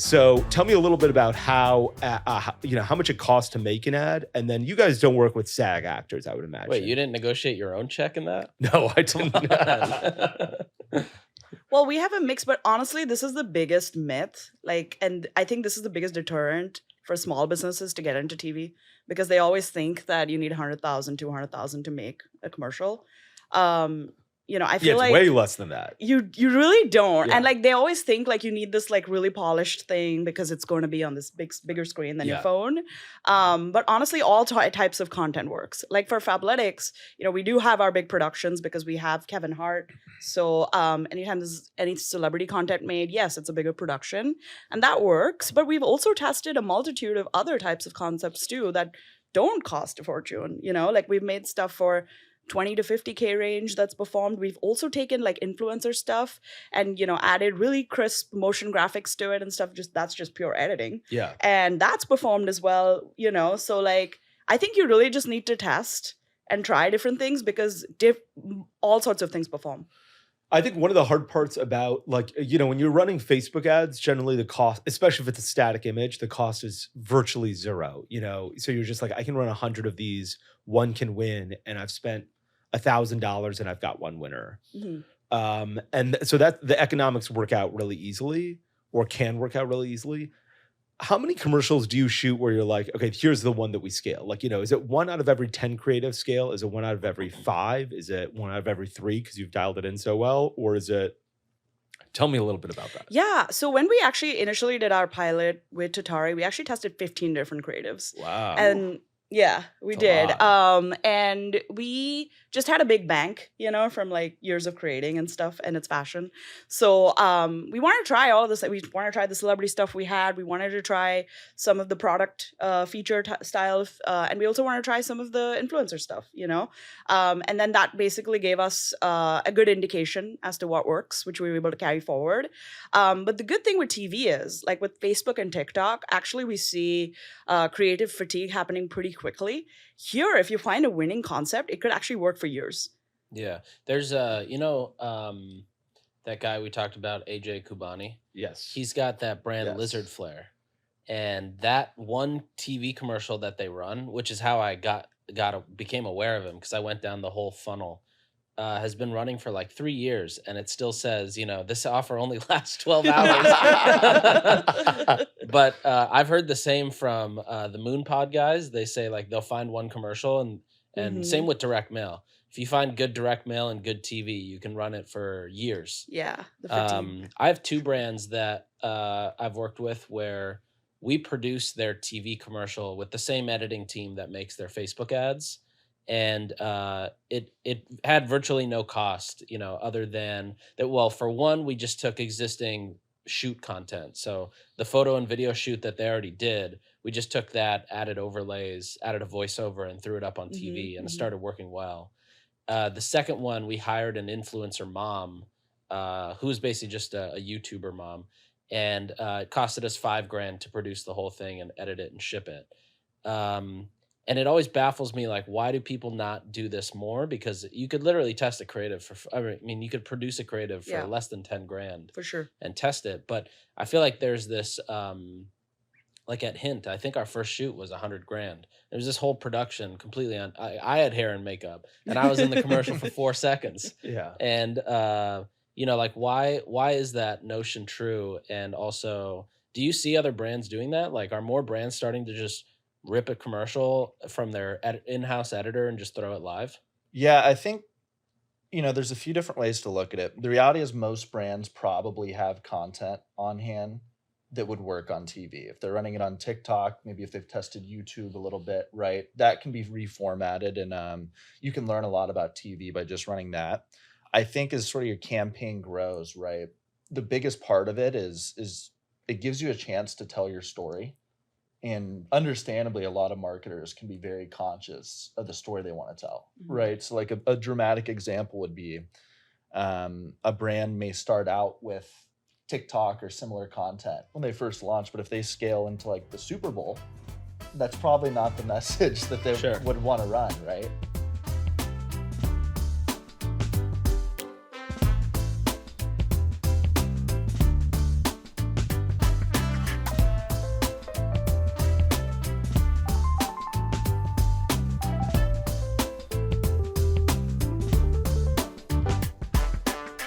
So tell me a little bit about how much it costs to make an ad, and then you guys don't work with SAG actors, I would imagine. Wait, you didn't negotiate your own check in that? No, I didn't. Well, we have a mix, but honestly, this is the biggest myth. And I think this is the biggest deterrent for small businesses to get into TV, because they always think that you need 100,000, 200,000 to make a commercial. I feel it's like way less than that. You really don't. Yeah. And they always think you need this really polished thing because it's going to be on this bigger screen than your phone. But honestly, all types of content works. Like for Fabletics, we do have our big productions because we have Kevin Hart. So anytime there's any celebrity content made, yes, it's a bigger production. And that works. But we've also tested a multitude of other types of concepts too that don't cost a fortune. We've made stuff for 20 to 50K range that's performed. We've also taken influencer stuff and, added really crisp motion graphics to it and stuff. That's just pure editing. Yeah. And that's performed as well, So I think you really just need to test and try different things because all sorts of things perform. I think one of the hard parts about when you're running Facebook ads, generally the cost, especially if it's a static image, the cost is virtually zero, So you're just I can run 100 of these, one can win, and I've spent $1,000 and I've got one winner. Mm-hmm. And so that the economics work out really easily, or can work out really easily. How many commercials do you shoot where you're okay, here's the one that we scale? Is it 1 out of every 10 creative scale? Is it 1 out of every 5? Is it 1 out of every 3 because you've dialed it in so well? Or is it, tell me a little bit about that. Yeah. So when we actually initially did our pilot with Tatari, we actually tested 15 different creatives. Wow. And yeah, we did. And we just had a big bank, from years of creating and stuff, and it's fashion. So we wanted to try all of this. We wanted to try the celebrity stuff we had. We wanted to try some of the product feature style. And we also wanted to try some of the influencer stuff, And then that basically gave us a good indication as to what works, which we were able to carry forward. But the good thing with TV is, with Facebook and TikTok, actually we see creative fatigue happening pretty quickly. Here, if you find a winning concept, it could actually work for years. Yeah. There's that guy we talked about, AJ Kubani. Yes. He's got that brand Lizard Flare. And that one TV commercial that they run, which is how I became aware of him, because I went down the whole funnel, has been running for 3 years, and it still says, this offer only lasts 12 hours. But I've heard the same from the Moon Pod guys. They say they'll find one commercial, and Mm-hmm. same with direct mail. If you find good direct mail and good TV, you can run it for years. Yeah. The fatigue. I have 2 brands that I've worked with where we produce their TV commercial with the same editing team that makes their Facebook ads. And it had virtually no cost, other than that. Well, for one, we just took existing shoot content. So the photo and video shoot that they already did, we just took that, added overlays, added a voiceover, and threw it up on TV, and it started working well. The second one, we hired an influencer mom, who was basically just a YouTuber mom, and it costed us $5,000 to produce the whole thing and edit it and ship it. And it always baffles me, why do people not do this more? Because you could literally test a creative you could produce a creative for less than $10,000 for sure and test it. But I feel like there's this, at Hint, I think our first shoot was $100,000. There's this whole production completely on. I had hair and makeup, and I was in the commercial for 4 seconds. Yeah. And why is that notion true? And also, do you see other brands doing that? Are more brands starting to just rip a commercial from their in-house editor and just throw it live? Yeah, I think, there's a few different ways to look at it. The reality is most brands probably have content on hand that would work on TV. If they're running it on TikTok, maybe if they've tested YouTube a little bit, right? That can be reformatted, and you can learn a lot about TV by just running that. I think as sort of your campaign grows, right, the biggest part of it is it gives you a chance to tell your story. And understandably, a lot of marketers can be very conscious of the story they want to tell, right? So a dramatic example would be a brand may start out with TikTok or similar content when they first launch, but if they scale into the Super Bowl, that's probably not the message that they would want to run, right?